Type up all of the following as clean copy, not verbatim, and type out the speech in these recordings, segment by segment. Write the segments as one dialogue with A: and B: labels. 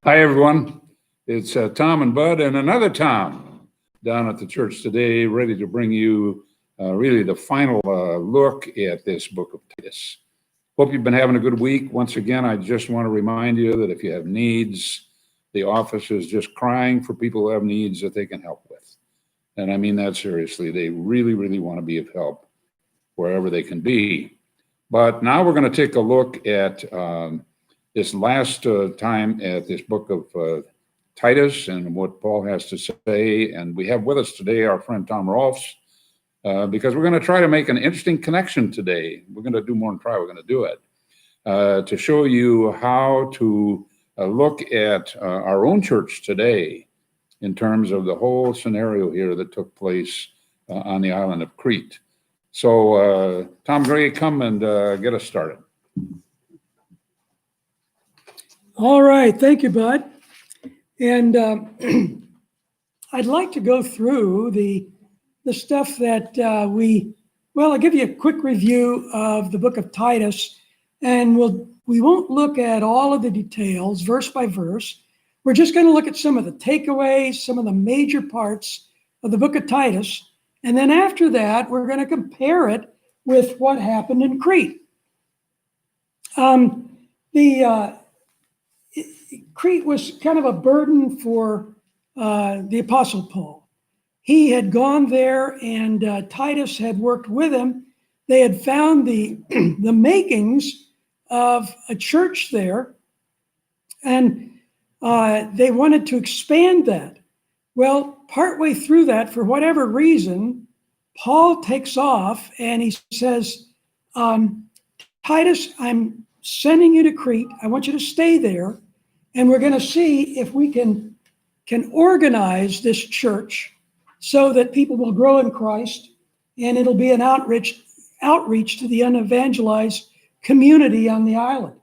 A: Hi, everyone. It's Tom and Bud and another Tom down at the church today, ready to bring you really the final look at this book of Titus. Hope you've been having a good week. Once again, I just want to remind you that if you have needs, the office is just crying for people who have needs that they can help with. And I mean that seriously. They really, really want to be of help wherever they can be. But now we're going to take a look at this last time at this book of Titus and what Paul has to say. And we have with us today our friend Tom Rolfs, because we're going to try to make an interesting connection today. We're going to do more than try, we're going to do it, to show you how to look at our own church today in terms of the whole scenario here that took place on the island of Crete. So, Tom Gray, come and get us started.
B: All right, thank you, Bud. And I'd like to go through the stuff that I'll give you a quick review of the book of Titus, and we won't look at all of the details verse by verse. We're just going to look at some of the takeaways, some of the major parts of the book of Titus, and then after that, we're going to compare it with what happened in Crete. Crete was kind of a burden for the Apostle Paul. He had gone there, and Titus had worked with him. They had found the makings of a church there, and they wanted to expand that. Well, partway through that, for whatever reason, Paul takes off, and he says, Titus, I'm sending you to Crete. I want you to stay there. And we're going to see if we can organize this church so that people will grow in Christ, and it'll be an outreach to the unevangelized community on the island.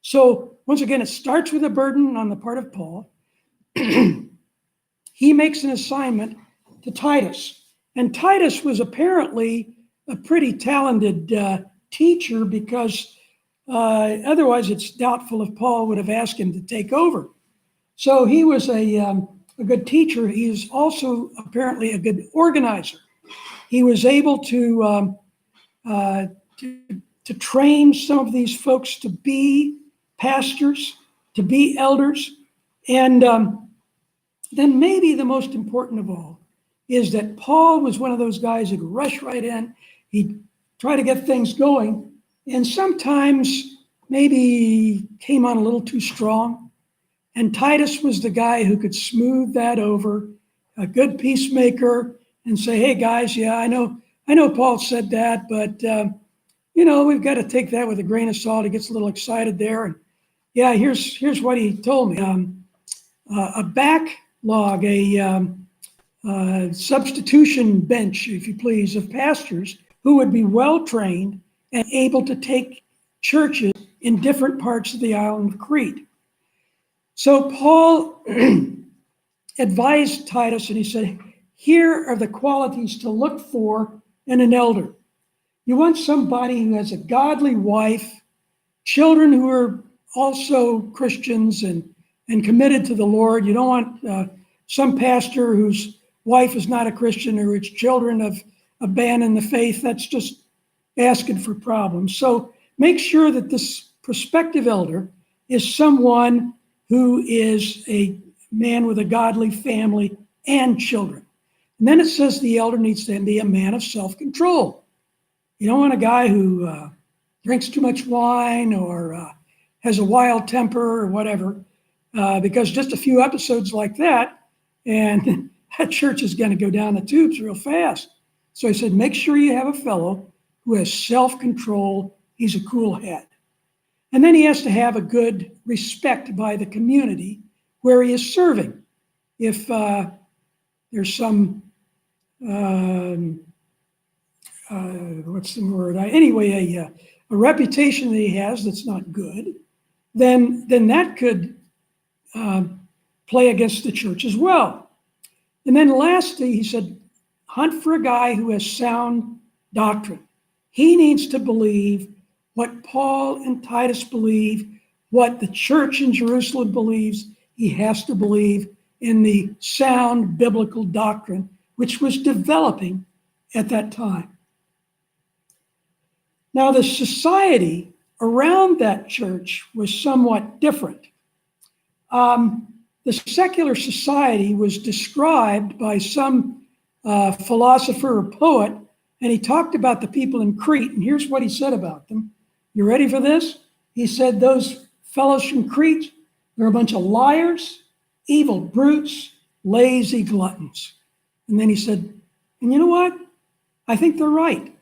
B: So once again, it starts with a burden on the part of Paul. He makes an assignment to Titus. And Titus was apparently a pretty talented teacher, because otherwise, it's doubtful if Paul would have asked him to take over. So he was a good teacher. He was also apparently a good organizer. He was able to train some of these folks to be pastors, to be elders. And then maybe the most important of all is that Paul was one of those guys who'd rush right in. He'd try to get things going. And sometimes maybe came on a little too strong. And Titus was the guy who could smooth that over, a good peacemaker, and say, hey, guys, yeah, I know Paul said that, but, we've got to take that with a grain of salt. He gets a little excited there. And yeah, here's what he told me. A backlog, a substitution bench, if you please, of pastors who would be well-trained and able to take churches in different parts of the island of Crete. So Paul advised Titus, and he said, here are the qualities to look for in an elder. You want somebody who has a godly wife, children who are also Christians and committed to the Lord. You don't want some pastor whose wife is not a Christian or whose children have abandoned the faith. That's just asking for problems. So make sure that this prospective elder is someone who is a man with a godly family and children. And then it says the elder needs to be a man of self-control. You don't want a guy who drinks too much wine or has a wild temper or whatever, because just a few episodes like that, and that church is going to go down the tubes real fast. So he said, make sure you have a fellow who has self-control. He's a cool head. And then he has to have a good respect by the community where he is serving. If there's some, what's the word? Anyway, a reputation that he has that's not good, then that could play against the church as well. And then lastly, he said, hunt for a guy who has sound doctrine. He needs to believe what Paul and Titus believe what the church in Jerusalem believes. He has to believe in the sound biblical doctrine, which was developing at that time. Now, the society around that church was somewhat different. The secular society was described by some philosopher or poet, and he talked about the people in Crete, and here's what he said about them. You ready for this? He said, those fellows from Crete, they're a bunch of liars, evil brutes, lazy gluttons. And then he said, and you know what? I think they're right.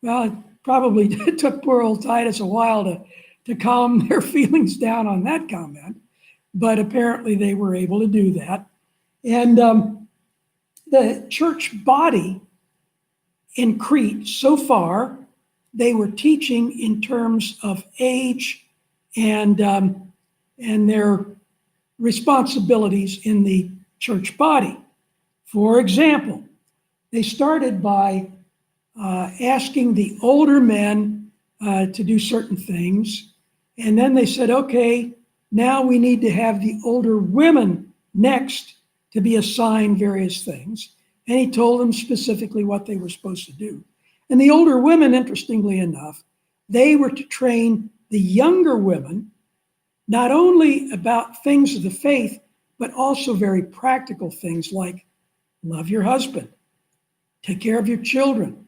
B: Well, it probably took poor old Titus a while to calm their feelings down on that comment, but apparently they were able to do that. And the church body in Crete, so far, they were teaching in terms of age and their responsibilities in the church body. For example, they started by asking the older men to do certain things, and then they said, okay, now we need to have the older women next to be assigned various things. And he told them specifically what they were supposed to do. And the older women, interestingly enough, they were to train the younger women, not only about things of the faith, but also very practical things like love your husband, take care of your children,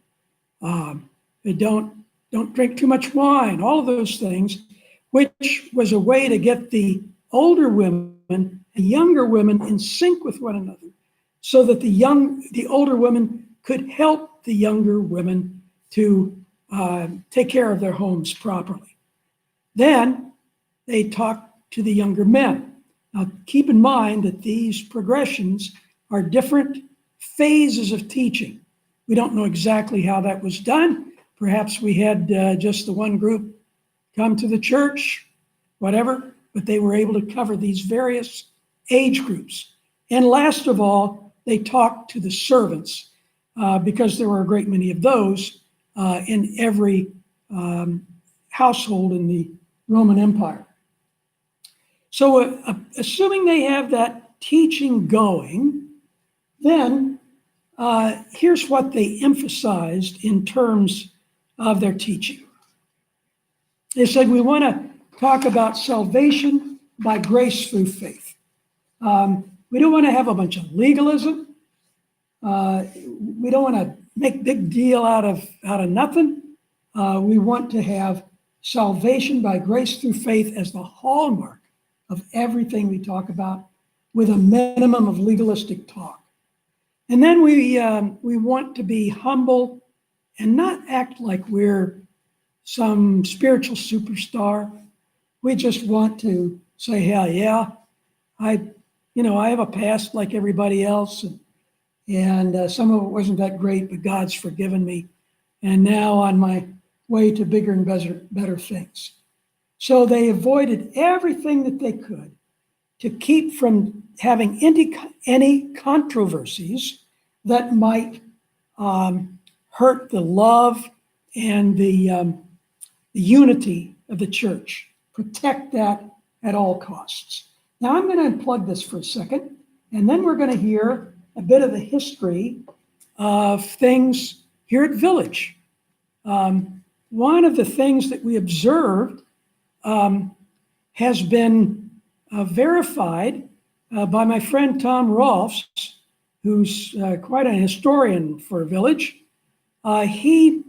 B: don't drink too much wine, all of those things, which was a way to get the older women and younger women in sync with one another, so that the older women could help the younger women to take care of their homes properly. Then they talked to the younger men. Now, keep in mind that these progressions are different phases of teaching. We don't know exactly how that was done. Perhaps we had just the one group come to the church, whatever, but they were able to cover these various age groups. And last of all, they talked to the servants because there were a great many of those in every household in the Roman Empire. So assuming they have that teaching going, then here's what they emphasized in terms of their teaching. They said, we want to talk about salvation by grace through faith. We don't want to have a bunch of legalism. We don't want to make big deal out of nothing. We want to have salvation by grace through faith as the hallmark of everything we talk about, with a minimum of legalistic talk. And then we want to be humble and not act like we're some spiritual superstar. We just want to say, hell yeah, I have a past like everybody else, and some of it wasn't that great, but God's forgiven me, and now on my way to bigger and better things. So they avoided everything that they could to keep from having any controversies that might hurt the love and the unity of the church. Protect that at all costs. Now I'm going to unplug this for a second, and then we're going to hear a bit of the history of things here at Village. One of the things that we observed has been verified by my friend Tom Rolfs, who's quite a historian for Village. He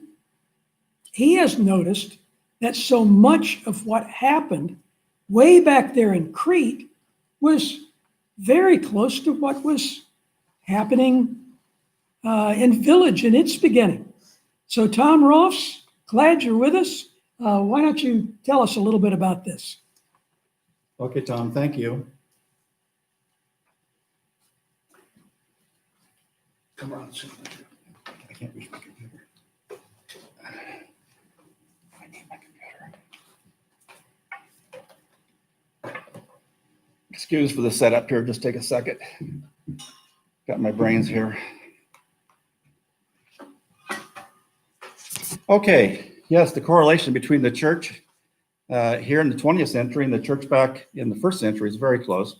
B: has noticed that so much of what happened way back there in Crete was very close to what was happening in Village in its beginning. So Tom Rolfs, glad you're with us. Why don't you tell us a little bit about this?
C: Okay, Tom, thank you.
A: Come on.
C: I can't reach my computer.
A: I need my computer.
C: Excuse for the setup here, just take a second. Got my brains here. Okay, yes, the correlation between the church here in the 20th century, and the church back in the first century is very close.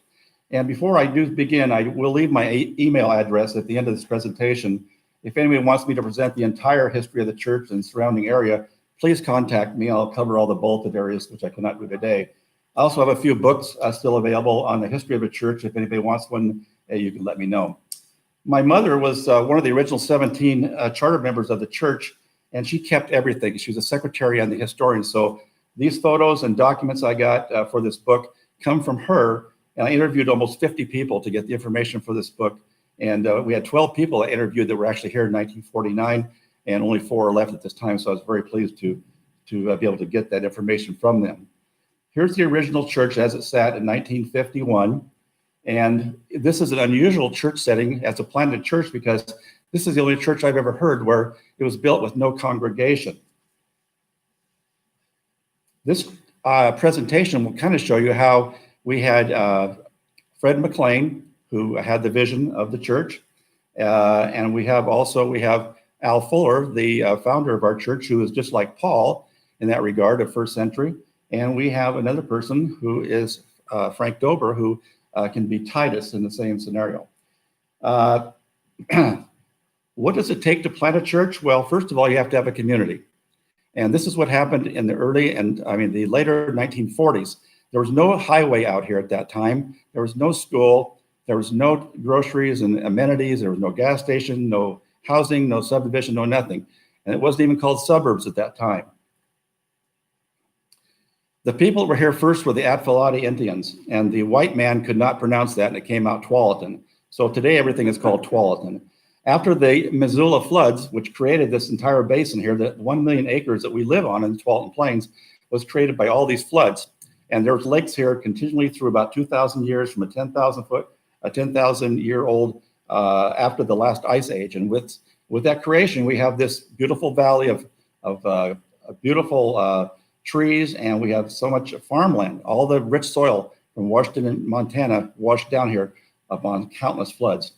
C: And before I do begin, I will leave my email address at the end of this presentation. If anyone wants me to present the entire history of the church and surrounding area, please contact me. I'll cover all the bulleted areas, which I cannot do today. I also have a few books still available on the history of the church. If anybody wants one, you can let me know. My mother was one of the original 17 charter members of the church, and she kept everything. She was a secretary and the historian. So these photos and documents I got for this book come from her. And I interviewed almost 50 people to get the information for this book. And we had 12 people I interviewed that were actually here in 1949, and only 4 are left at this time. So I was very pleased to be able to get that information from them. Here's the original church as it sat in 1951. And this is an unusual church setting as a planted church, because this is the only church I've ever heard where it was built with no congregation. This presentation will kind of show you how we had Fred McLean, who had the vision of the church. And we have Al Fuller, the founder of our church, who is just like Paul in that regard of first century. And we have another person who is Frank Dober, who can be Titus in the same scenario. What does it take to plant a church? Well, first of all, you have to have a community. And this is what happened in the the later 1940s. There was no highway out here at that time. There was no school. There was no groceries and amenities. There was no gas station, no housing, no subdivision, no nothing. And it wasn't even called suburbs at that time. The people that were here first were the Atfalati Indians, and the white man could not pronounce that, and it came out Tualatin. So today everything is called Tualatin. After the Missoula floods, which created this entire basin here, the 1 million acres that we live on in the Tualatin Plains was created by all these floods. And there's lakes here continually through about 2,000 years, from a 10,000-year-old after the last ice age. And with that creation, we have this beautiful valley of beautiful trees, and we have so much farmland. All the rich soil from Washington and Montana washed down here upon countless floods.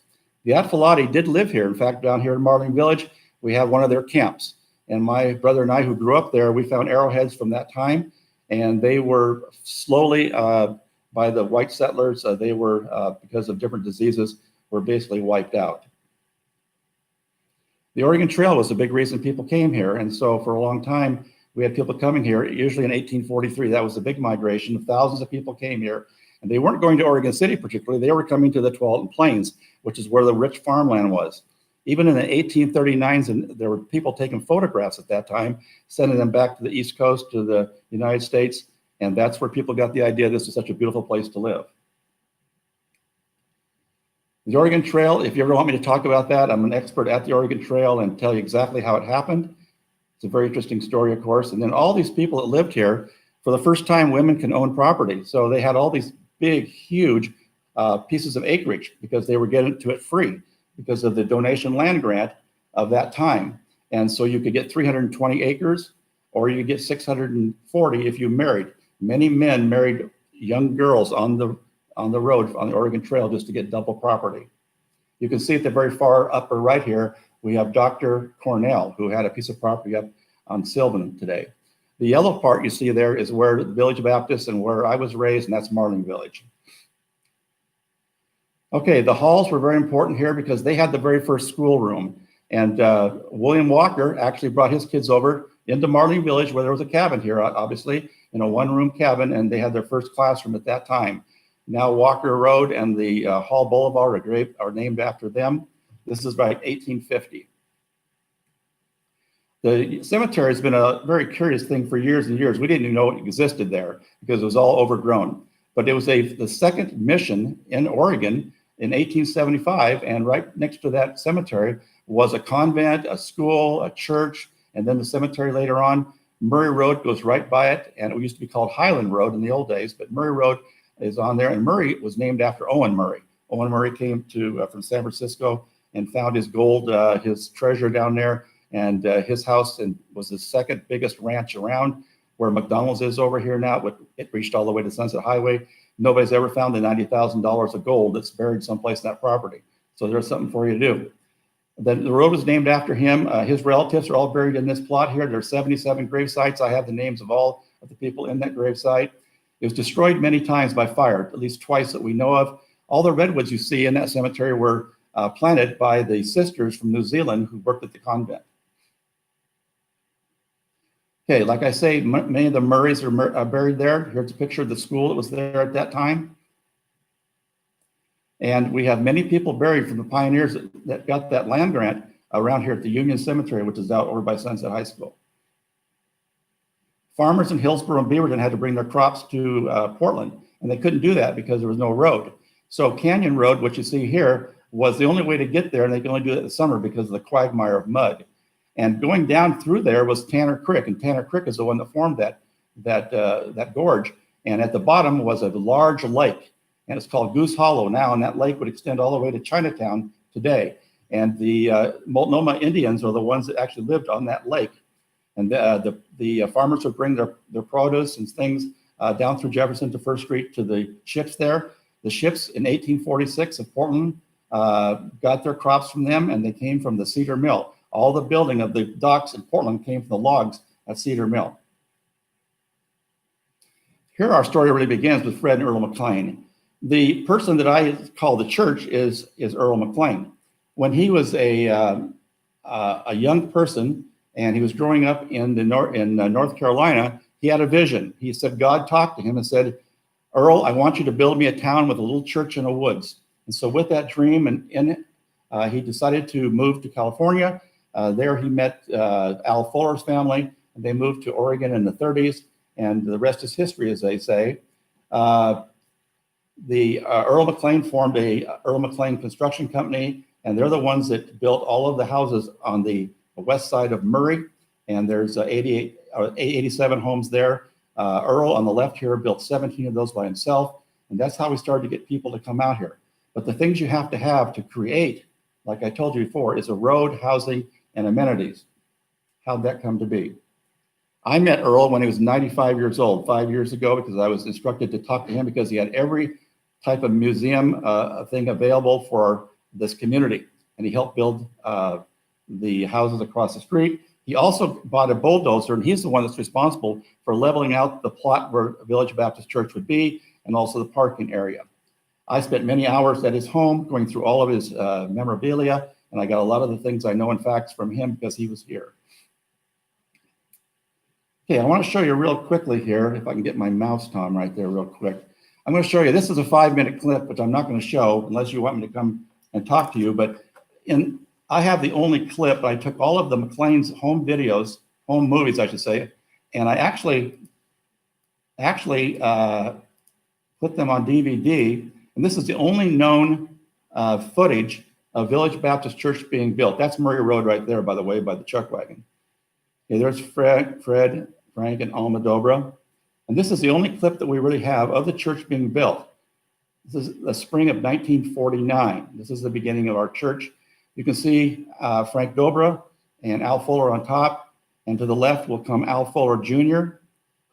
C: The Atfalati did live here. In fact, down here in Marling Village, we have one of their camps. And my brother and I, who grew up there, we found arrowheads from that time. And they were slowly, by the white settlers, they were, because of different diseases, were basically wiped out. The Oregon Trail was a big reason people came here. And so for a long time, we had people coming here, usually in 1843. That was a big migration. Thousands of people came here. And they weren't going to Oregon City particularly. They were coming to the Tualatin Plains, which is where the rich farmland was. Even in the 1839s, and there were people taking photographs at that time, sending them back to the East Coast, to the United States. And that's where people got the idea this is such a beautiful place to live. The Oregon Trail, if you ever want me to talk about that, I'm an expert at the Oregon Trail and tell you exactly how it happened. It's a very interesting story, of course. And then all these people that lived here, for the first time, women can own property. So they had all these big, huge pieces of acreage because they were getting to it free because of the donation land grant of that time. And so you could get 320 acres, or you could get 640 if you married. Many men married young girls on the road, on the Oregon Trail, just to get double property. You can see at the very far upper right here, we have Dr. Cornell, who had a piece of property up on Sylvan today. The yellow part you see there is where the Village Baptist and where I was raised, and that's Marling Village. Okay, the halls were very important here because they had the very first schoolroom. And William Walker actually brought his kids over into Marling Village, where there was a cabin here, obviously, in a one-room cabin, and they had their first classroom at that time. Now Walker Road and the Hall Boulevard are named after them. This is by 1850. The cemetery has been a very curious thing for years and years. We didn't even know it existed there because it was all overgrown. But it was the second mission in Oregon in 1875, and right next to that cemetery was a convent, a school, a church, and then the cemetery later on. Murray Road goes right by it, and it used to be called Highland Road in the old days, but Murray Road is on there, and Murray was named after Owen Murray. Owen Murray came from San Francisco and found his gold, his treasure down there, and his house was the second biggest ranch around, where McDonald's is over here now. It reached all the way to Sunset Highway. Nobody's ever found the $90,000 of gold that's buried someplace in that property. So there's something for you to do. Then the road was named after him. His relatives are all buried in this plot here. There's 77 grave sites. I have the names of all of the people in that gravesite. It was destroyed many times by fire, at least twice that we know of. All the redwoods you see in that cemetery were planted by the sisters from New Zealand who worked at the convent. Okay, like I say, many of the Murrays are buried there. Here's a picture of the school that was there at that time. And we have many people buried from the pioneers that got that land grant around here at the Union Cemetery, which is out over by Sunset High School. Farmers in Hillsborough and Beaverton had to bring their crops to Portland, and they couldn't do that because there was no road. So Canyon Road, which you see here, was the only way to get there, and they could only do it in the summer because of the quagmire of mud. And going down through there was Tanner Creek, and Tanner Creek is the one that formed that gorge. And at the bottom was a large lake, and it's called Goose Hollow now, and that lake would extend all the way to Chinatown today. And the Multnomah Indians are the ones that actually lived on that lake. And the farmers would bring their produce and things down through Jefferson to First Street to the ships there. The ships in 1846 of Portland got their crops from them, and they came from the Cedar Mill. All the building of the docks in Portland came from the logs at Cedar Mill. Here our story really begins with Fred and Earl McLean. The person that I call the church is Earl McLean. When he was a young person and he was growing up in North Carolina, he had a vision. He said God talked to him and said, Earl, I want you to build me a town with a little church in the woods. And so with that dream he decided to move to California. There he met Al Fuller's family, and they moved to Oregon in the 30s, and the rest is history, as they say. Earl McLean formed a Earl McLean construction company, and they're the ones that built all of the houses on the west side of Murray, and there's 87 homes there. Earl on the left here built 17 of those by himself, and that's how we started to get people to come out here. But the things you have to create, like I told you before, is a road, housing, and amenities. How'd that come to be? I met Earl when he was 95 years old, 5 years ago, because I was instructed to talk to him because he had every type of museum thing available for this community. And he helped build the houses across the street. He also bought a bulldozer, and he's the one that's responsible for leveling out the plot where Village Baptist Church would be, and also the parking area. I spent many hours at his home going through all of his memorabilia, and I got a lot of the things I know and facts from him because he was here. Okay, I want to show you real quickly here, if I can get my mouse, Tom, right there real quick. I'm going to show you, this is a 5-minute clip, which I'm not going to show unless you want me to come and talk to you, but I have the only clip. I took all of the McLean's home videos, home movies, I should say, and I actually put them on DVD. And this is the only known footage of Village Baptist Church being built. That's Murray Road right there, by the way, by the chuck wagon. Okay, there's Fred, Frank, and Alma Dobra. And this is the only clip that we really have of the church being built. This is the spring of 1949. This is the beginning of our church. You can see Frank Dobra and Al Fuller on top. And to the left will come Al Fuller Jr.,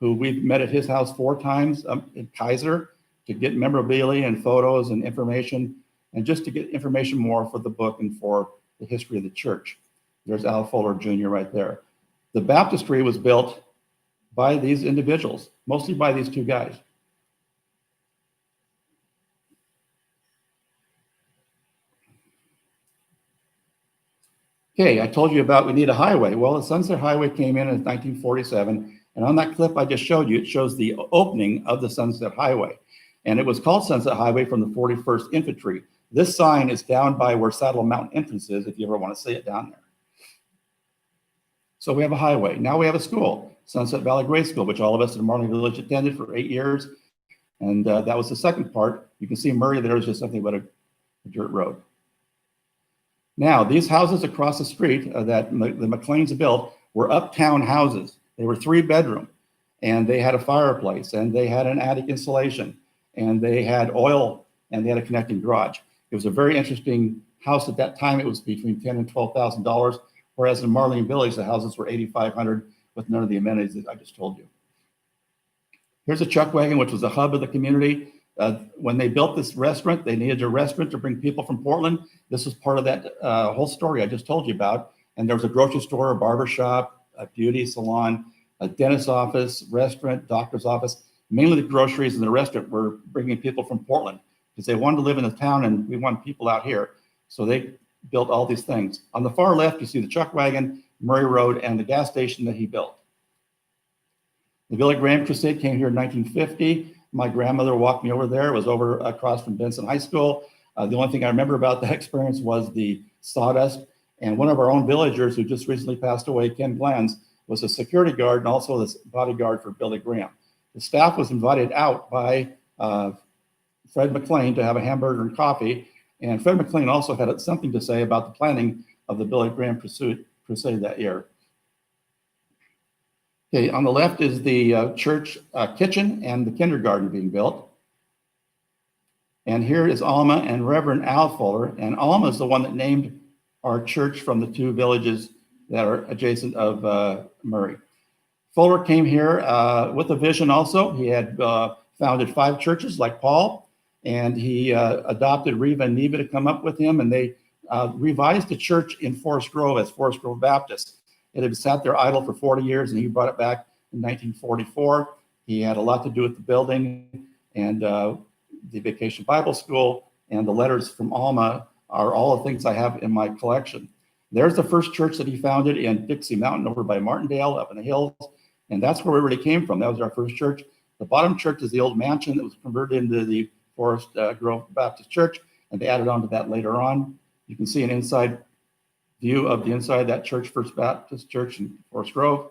C: who we've met at his house 4 times in Kaiser to get memorabilia and photos and information, and just to get information more for the book and for the history of the church. There's Al Fuller Jr. right there. The baptistry was built by these individuals, mostly by these 2 guys. Okay, I told you about we need a highway. Well, the Sunset Highway came in 1947, and on that clip I just showed you, it shows the opening of the Sunset Highway. And it was called Sunset Highway from the 41st Infantry. This sign is down by where Saddle Mountain entrance is, if you ever want to see it down there. So we have a highway. Now we have a school, Sunset Valley Grade School, which all of us in Marlin Village attended for 8 years. And that was the second part. You can see Murray there is just something but a dirt road. Now, these houses across the street that the McLeans built were uptown houses. They were 3-bedroom, and they had a fireplace, and they had an attic insulation, and they had oil, and they had a connecting garage. It was a very interesting house at that time. It was between $10,000 and $12,000, whereas in Marlene Village, the houses were $8,500 with none of the amenities that I just told you. Here's a chuck wagon, which was the hub of the community. When they built this restaurant, they needed a restaurant to bring people from Portland. This was part of that whole story I just told you about. And there was a grocery store, a barber shop, a beauty salon, a dentist's office, restaurant, doctor's office. Mainly the groceries and the restaurant were bringing people from Portland because they wanted to live in the town and we want people out here. So they built all these things. On the far left, you see the chuck wagon, Murray Road, and the gas station that he built. The Billy Graham Crusade came here in 1950. My grandmother walked me over there. It was over across from Benson High School. The only thing I remember about that experience was the sawdust. And one of our own villagers who just recently passed away, Ken Glens, was a security guard and also the bodyguard for Billy Graham. The staff was invited out by Fred McLean to have a hamburger and coffee. And Fred McLean also had something to say about the planning of the Billy Graham Crusade that year. Okay, on the left is the church kitchen and the kindergarten being built. And here is Alma and Reverend Al Fuller. And Alma is the one that named our church from the two villages that are adjacent of Murray. Fuller came here with a vision also. He had founded 5 churches like Paul, and he adopted Reva and Neva to come up with him, and they revised the church in Forest Grove as Forest Grove Baptist. It had sat there idle for 40 years, and he brought it back in 1944. He had a lot to do with the building and the Vacation Bible School, and the letters from Alma are all the things I have in my collection. There's the first church that he founded in Dixie Mountain over by Martindale up in the hills, and that's where we really came from. That was our first church. The bottom church is the old mansion that was converted into the Forest Grove Baptist Church, and they added on to that later on. You can see an inside view of the inside of that church, First Baptist Church in Forest Grove.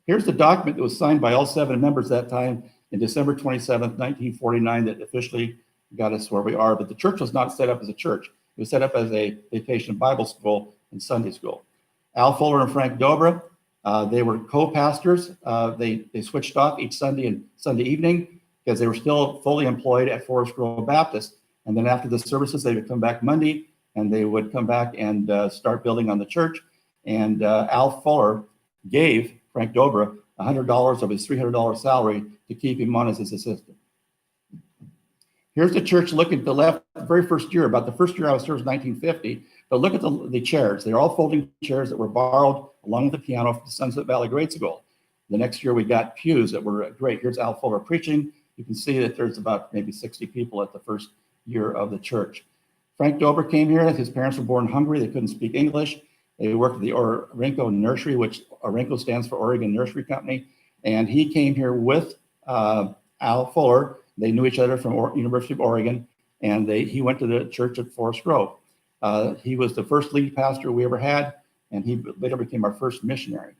C: Here's the document that was signed by all 7 members that time in December 27th, 1949, that officially got us where we are. But the church was not set up as a church. It was set up as a vacation Bible school and Sunday school. Al Fuller and Frank Dobra, they were co-pastors. They switched off each Sunday and Sunday evening because they were still fully employed at Forest Grove Baptist. And then after the services, they would come back Monday and they would come back and start building on the church. And Al Fuller gave Frank Dobra $100 of his $300 salary to keep him on as his assistant. Here's the church. Look at the left, the very first year, about the first year I was here was 1950. But look at the chairs. They're all folding chairs that were borrowed along with the piano from the Sunset Valley Grade School. The next year we got pews that were great. Here's Al Fuller preaching. You can see that there's about maybe 60 people at the first year of the church. Frank Dober came here. His parents were born in Hungary. They couldn't speak English. They worked at the Orenco Nursery, which Orenco stands for Oregon Nursery Company. And he came here with Al Fuller. They knew each other from University of Oregon, and he went to the church at Forest Grove. He was the first lead pastor we ever had, and he later became our first missionary.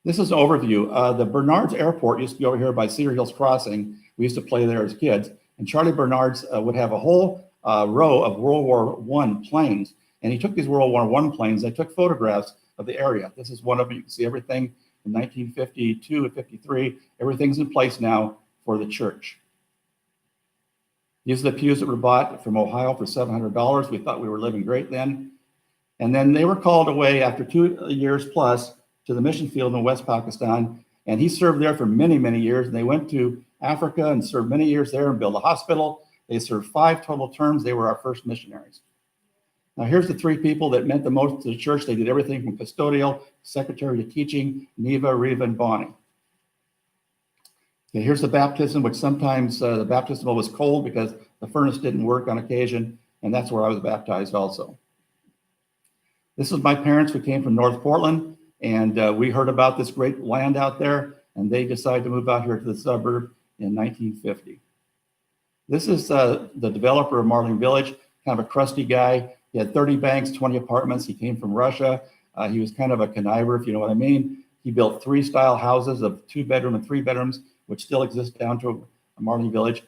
C: This is an overview. The Bernards Airport used to be over here by Cedar Hills Crossing. We used to play there as kids, and Charlie Bernards would have a whole row of World War I planes, and he took these World War I planes. They took photographs of the area. This is one of them. You can see everything in 1952 and 53. Everything's in place now for the church. These are the pews that were bought from Ohio for $700. We thought we were living great then. And then they were called away after 2 years plus to the mission field in West Pakistan. And he served there for many, many years. And they went to Africa and served many years there and built a hospital. They served 5 total terms. They were our first missionaries. Now here's the 3 people that meant the most to the church. They did everything from custodial, secretary to teaching, Neva, Reva, and Bonnie. Okay, here's the baptism, which sometimes the baptismal was cold because the furnace didn't work on occasion, and that's where I was baptized also. This is my parents. We came from North Portland, and we heard about this great land out there, and they decided to move out here to the suburb in 1950. This is the developer of Marling Village, kind of a crusty guy. He had 30 banks, 20 apartments. He came from Russia. He was kind of a conniver, if you know what I mean. He built 3-style houses of 2-bedroom and 3 bedrooms, which still exist down to Marling Village.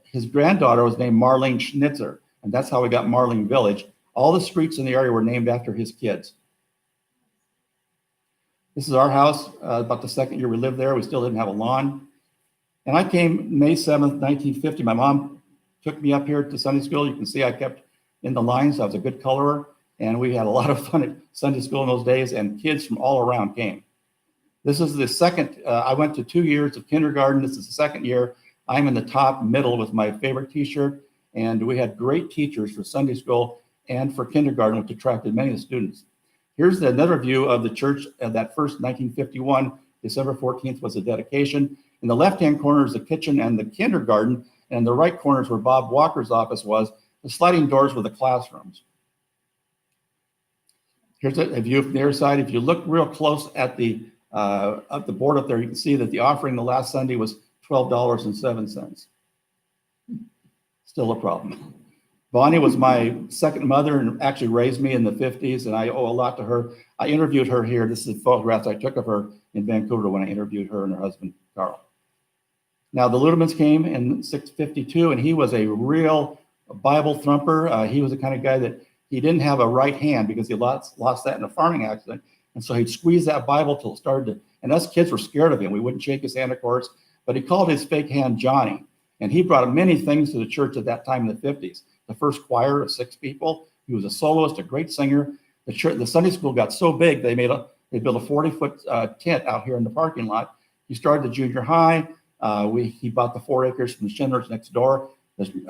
C: His granddaughter was named Marlene Schnitzer, and that's how we got Marling Village. All the streets in the area were named after his kids. This is our house. About the second year we lived there, we still didn't have a lawn. And I came May 7th, 1950. My mom took me up here to Sunday school. You can see I kept in the lines. I was a good colorer, and we had a lot of fun at Sunday school in those days, and kids from all around came. This is the second, I went to 2 years of kindergarten. This is the second year. I'm in the top middle with my favorite t-shirt. And we had great teachers for Sunday school and for kindergarten, which attracted many of the students. Here's another view of the church of that first 1951. December 14th was the dedication. In the left-hand corner is the kitchen and the kindergarten, and the right corner is where Bob Walker's office was. The sliding doors were the classrooms. Here's a view from the other side. If you look real close at the board up there, you can see that the offering the last Sunday was $12.07. Still a problem. Bonnie was my second mother and actually raised me in the 50s, and I owe a lot to her. I interviewed her here. This is photographs I took of her in Vancouver when I interviewed her and her husband, Carl. Now, the Ludemans came in 652, and he was a real Bible thumper. He was the kind of guy that he didn't have a right hand because he lost that in a farming accident. And so he'd squeeze that Bible till it started to, and us kids were scared of him. We wouldn't shake his hand, of course, but he called his fake hand Johnny. And he brought many things to the church at that time in the 50s. The first choir of 6 people. He was a soloist, a great singer. The Sunday school got so big, they built a 40-foot tent out here in the parking lot. He started the junior high. He bought the 4 acres from the Schindlers next door.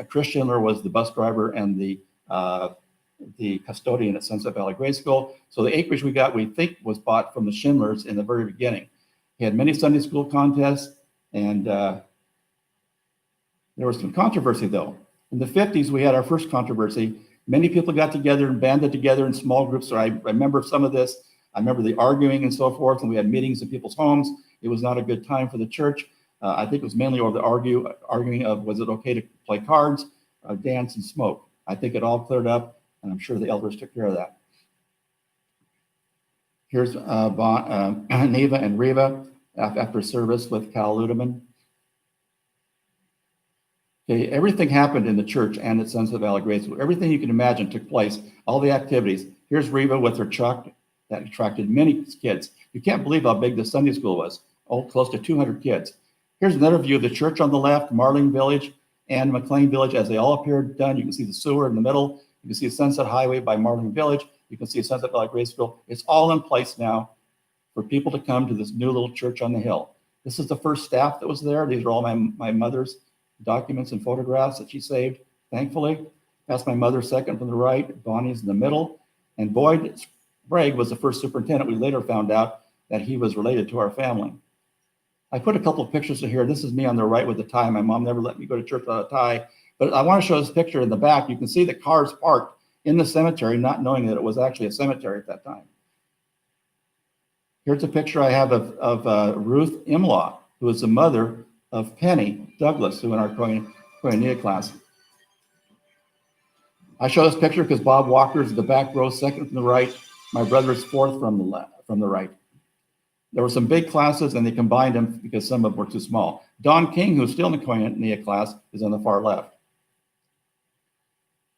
C: Chris Schindler was the bus driver and the custodian at Sunset Valley Grade School. So the acreage we got, we think, was bought from the Schindlers in the very beginning. He had many Sunday school contests, and there was some controversy, though. In the 50s, we had our first controversy. Many people got together and banded together in small groups. So I remember some of this. I remember the arguing and so forth, and we had meetings in people's homes. It was not a good time for the church. I think it was mainly over the arguing of, was it okay to play cards, dance, and smoke? I think it all cleared up, and I'm sure the elders took care of that. Here's Neva and Reva after service with Cal Ludeman. Okay, everything happened in the church and at Sunset Valley Grade School. Everything you can imagine took place, all the activities. Here's Reva with her truck that attracted many kids. You can't believe how big the Sunday school was, close to 200 kids. Here's another view of the church on the left, Marling Village and McLean Village as they all appeared done. You can see the sewer in the middle. You can see Sunset Highway by Marling Village. You can see Sunset Valley Grade School. It's all in place now for people to come to this new little church on the hill. This is the first staff that was there. These are all my mother's documents and photographs that she saved, thankfully. That's my mother second from the right. Bonnie's in the middle. And Boyd Sprague was the first superintendent. We later found out that he was related to our family. I put a couple of pictures in here. This is me on the right with the tie. My mom never let me go to church without a tie. But I want to show this picture in the back. You can see the cars parked in the cemetery, not knowing that it was actually a cemetery at that time. Here's a picture I have of Ruth Imlaw, who was the mother of Penny Douglas, who in our Koinonia class. I show this picture because Bob Walker is in the back row, second from the right. My brother is fourth from the right. There were some big classes, and they combined them because some of them were too small. Don King, who's still in the Koinonia class, is on the far left.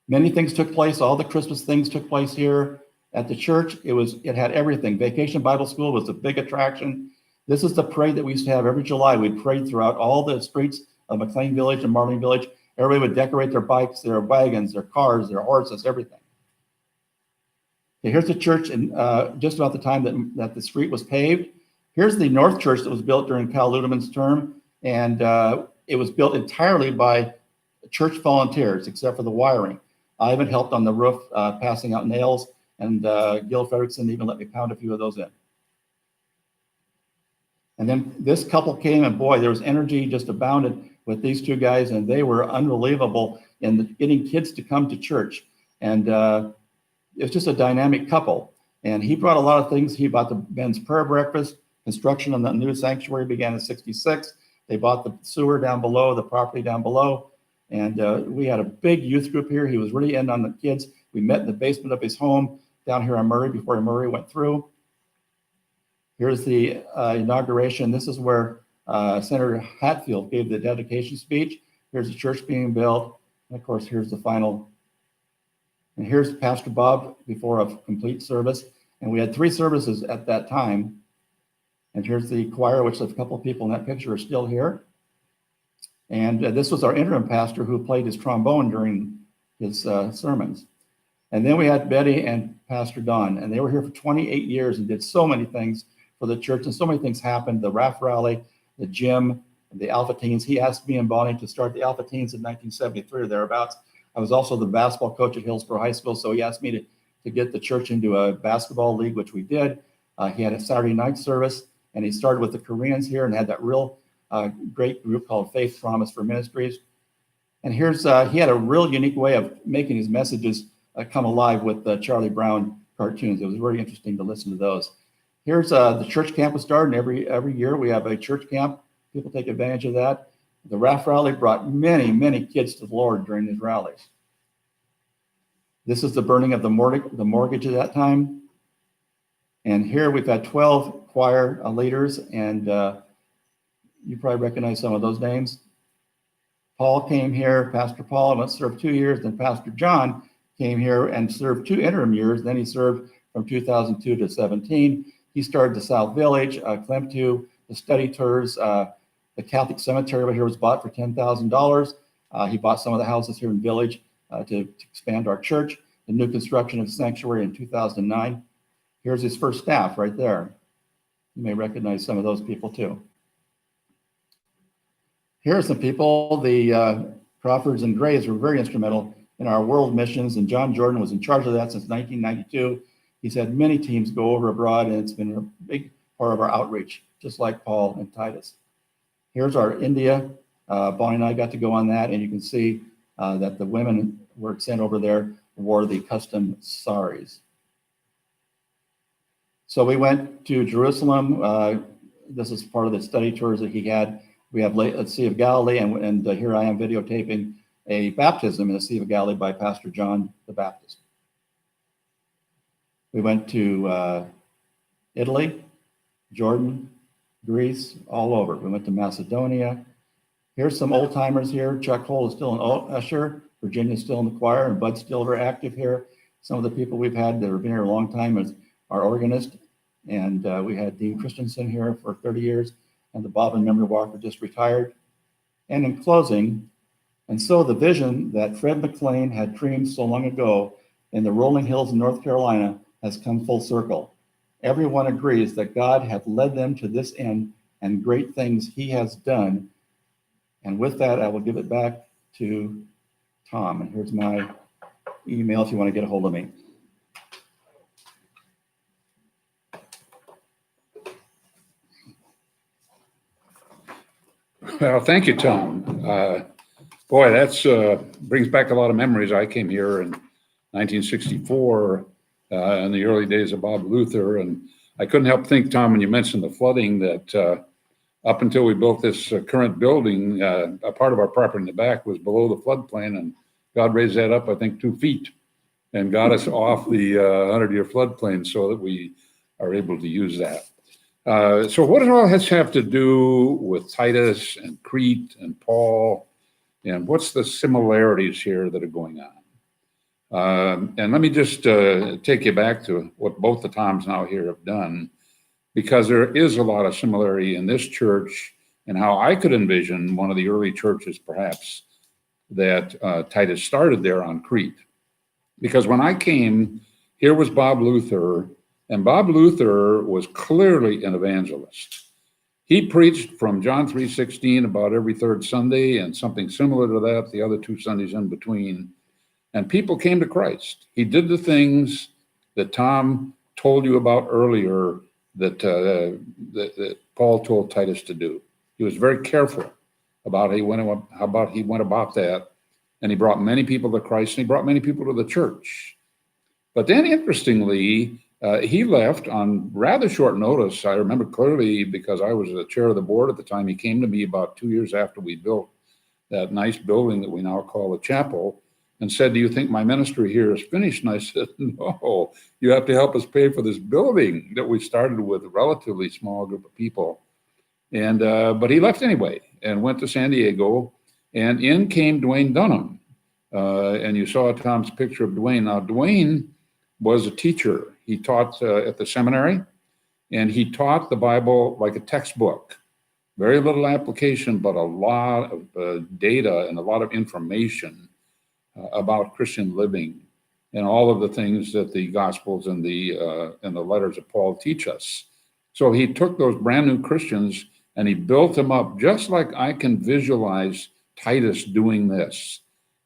C: Many things took place. All the Christmas things took place here at the church. It had everything. Vacation Bible School was a big attraction. This is the parade that we used to have every July. We'd parade throughout all the streets of McLean Village and Marling Village. Everybody would decorate their bikes, their wagons, their cars, their horses, everything. Okay, here's the church in just about the time that the street was paved. Here's the North Church that was built during Cal Ludeman's term, and it was built entirely by church volunteers, except for the wiring. I even helped on the roof, passing out nails, and Gil Fredrickson even let me pound a few of those in. And then this couple came, and boy, there was energy just abounded with these two guys, and they were unbelievable in getting kids to come to church. And it was just a dynamic couple. And he brought a lot of things. He bought the men's prayer breakfast. Construction on the new sanctuary began in '66. They bought the sewer down below, the property down below. And we had a big youth group here. He was really in on the kids. We met in the basement of his home down here on Murray before Murray went through. Here's the inauguration. This is where Senator Hatfield gave the dedication speech. Here's the church being built. And of course, here's the final. And here's Pastor Bob before a complete service. And we had 3 services at that time. And here's the choir, which a couple of people in that picture are still here. And this was our interim pastor who played his trombone during his sermons. And then we had Betty and Pastor Don, and they were here for 28 years and did so many things for the church, and so many things happened. The RAF rally, the gym, the Alpha Teens. He asked me and Bonnie to start the Alpha Teens in 1973 or thereabouts. I was also the basketball coach at Hillsborough High School, so he asked me to get the church into a basketball league, which we did. He had a Saturday night service, and he started with the Koreans here and had that real great group called Faith Promise for Ministries. And here's, he had a real unique way of making his messages come alive with the Charlie Brown cartoons. It was very interesting to listen to those. Here's the church camp was started. Every year we have a church camp. People take advantage of that. The Raft Rally brought many, many kids to the Lord during these rallies. This is the burning of the mortgage at that time. And here we've had 12 choir leaders, and you probably recognize some of those names. Paul came here, Pastor Paul, and served 2 years. Then Pastor John came here and served 2 interim years. Then he served from 2002 to 17. He started the South Village, Clemtu, the study tours. The Catholic cemetery over here was bought for $10,000. He bought some of the houses here in Village to expand our church. The new construction of the sanctuary in 2009. Here's his first staff right there. You may recognize some of those people too. Here are some people. The Crawfords and Grays were very instrumental in our world missions, and John Jordan was in charge of that since 1992. He's had many teams go over abroad, and it's been a big part of our outreach, just like Paul and Titus. Here's our India. Bonnie and I got to go on that, and you can see that the women were sent over there, wore the custom saris. So we went to Jerusalem. This is part of the study tours that he had. We have the Sea of Galilee, and here I am videotaping a baptism in the Sea of Galilee by Pastor John the Baptist. We went to Italy, Jordan, Greece, all over. We went to Macedonia. Here's some old timers here. Chuck Hull is still an usher. Virginia's still in the choir, and Bud's still very active here. Some of the people we've had that have been here a long time is our organist, and we had Dean Christensen here for 30 years, and the Bob and Memory Walker just retired. And in closing, and so the vision that Fred McLean had dreamed so long ago in the rolling hills of North Carolina has come full circle. Everyone agrees that God hath led them to this end, and great things he has done. And with that, I will give it back to Tom. And here's my email if you want to get a hold of me.
A: Well, thank you, Tom. Boy, that's brings back a lot of memories. I came here in 1964 in the early days of Bob Luther, and I couldn't help think, Tom, when you mentioned the flooding, that up until we built this current building, a part of our property in the back was below the floodplain, and God raised that up, I think, 2 feet and got us off the 100-year floodplain so that we are able to use that. So what does all this have to do with Titus and Crete and Paul, and what's the similarities here that are going on? And let me just take you back to what both the Toms now here have done, because there is a lot of similarity in this church and how I could envision one of the early churches perhaps that Titus started there on Crete. Because when I came, here was Bob Luther, and Bob Luther was clearly an evangelist. He preached from John 3:16 about every third Sunday and something similar to that the other 2 Sundays in between. And people came to Christ. He did the things that Tom told you about earlier that Paul told Titus to do. He was very careful about how he went about that. And he brought many people to Christ, and he brought many people to the church. But then, interestingly, he left on rather short notice. I remember clearly because I was the chair of the board at the time. He came to me about 2 years after we built that nice building that we now call the chapel and said, "Do you think my ministry here is finished?" And I said, "No, you have to help us pay for this building that we started with a relatively small group of people." And but he left anyway and went to San Diego, and in came Dwayne Dunham. And you saw Tom's picture of Dwayne. Now, Dwayne was a teacher. He taught at the seminary, and he taught the Bible like a textbook. Very little application, but a lot of data and a lot of information about Christian living and all of the things that the Gospels and the letters of Paul teach us. So he took those brand new Christians and he built them up just like I can visualize Titus doing this,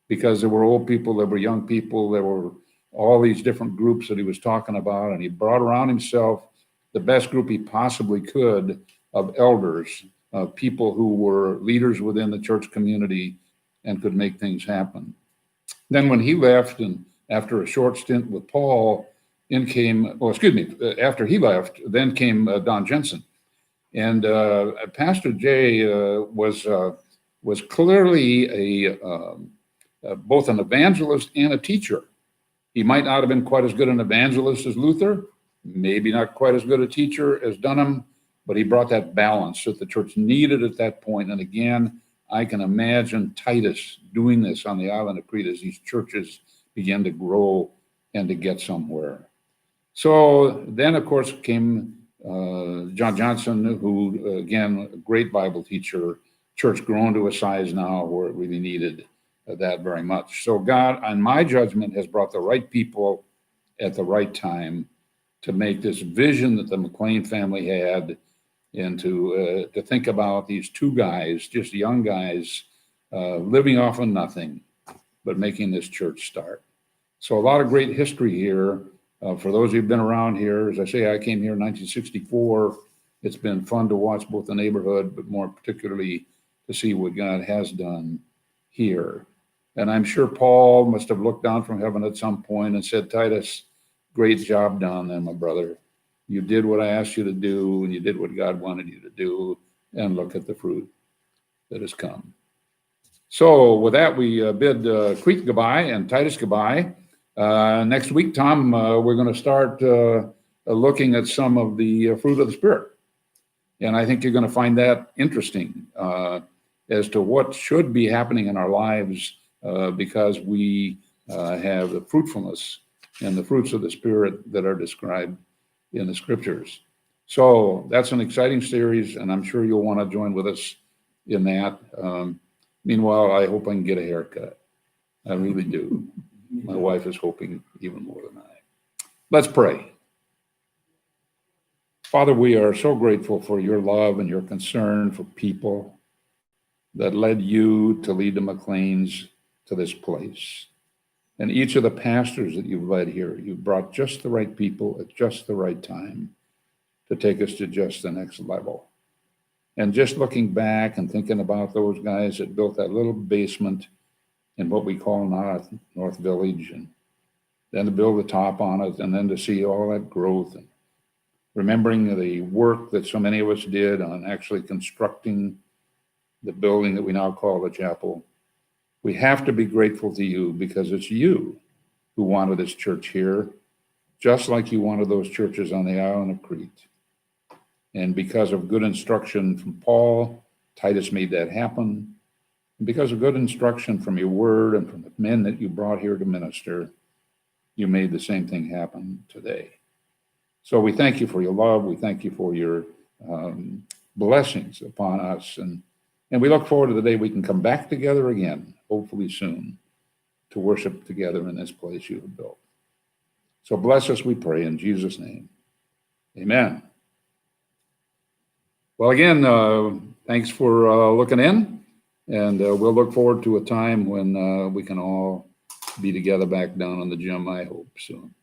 A: because there were old people, there were young people, there were all these different groups that he was talking about, and he brought around himself the best group he possibly could of elders, of people who were leaders within the church community and could make things happen. Then when he left, and after a short stint with Paul, after he left, then came Don Jensen. And Pastor Jay was clearly both an evangelist and a teacher. He might not have been quite as good an evangelist as Luther, maybe not quite as good a teacher as Dunham, but he brought that balance that the church needed at that point. And again, I can imagine Titus doing this on the island of Crete as these churches began to grow and to get somewhere. So then, of course, came John Johnson, who, again, a great Bible teacher, church grown to a size now where it really needed that very much. So God, on my judgment, has brought the right people at the right time to make this vision that the McLean family had, and to think about these two guys, just young guys, living off of nothing, but making this church start. So a lot of great history here. For those who've been around here, as I say, I came here in 1964. It's been fun to watch both the neighborhood, but more particularly to see what God has done here. And I'm sure Paul must have looked down from heaven at some point and said, Titus, great job done then, my brother. You did what I asked you to do, and you did what God wanted you to do, and look at the fruit that has come. So with that, we bid Crete goodbye and Titus goodbye. Next week, Tom, we're going to start looking at some of the fruit of the Spirit. And I think you're going to find that interesting as to what should be happening in our lives because we have the fruitfulness and the fruits of the Spirit that are described in the scriptures. So that's an exciting series, and I'm sure you'll want to join with us in that. Meanwhile, I hope I can get a haircut. I really do. My wife is hoping even more than I. Let's pray. Father, we are so grateful for your love and your concern for people that led you to lead the McLeans to this place. And each of the pastors that you've led here, you've brought just the right people at just the right time to take us to just the next level. And just looking back and thinking about those guys that built that little basement in what we call North Village, and then to build the top on it, and then to see all that growth, and remembering the work that so many of us did on actually constructing the building that we now call the chapel. We have to be grateful to you because it's you who wanted this church here, just like you wanted those churches on the island of Crete. And because of good instruction from Paul, Titus made that happen. And because of good instruction from your word and from the men that you brought here to minister, you made the same thing happen today. So we thank you for your love. We thank you for your blessings upon us. And we look forward to the day we can come back together again, hopefully soon, to worship together in this place you have built. So bless us, we pray, in Jesus' name. Amen. Well, again, thanks for looking in. And we'll look forward to a time when we can all be together back down in the gym, I hope, soon.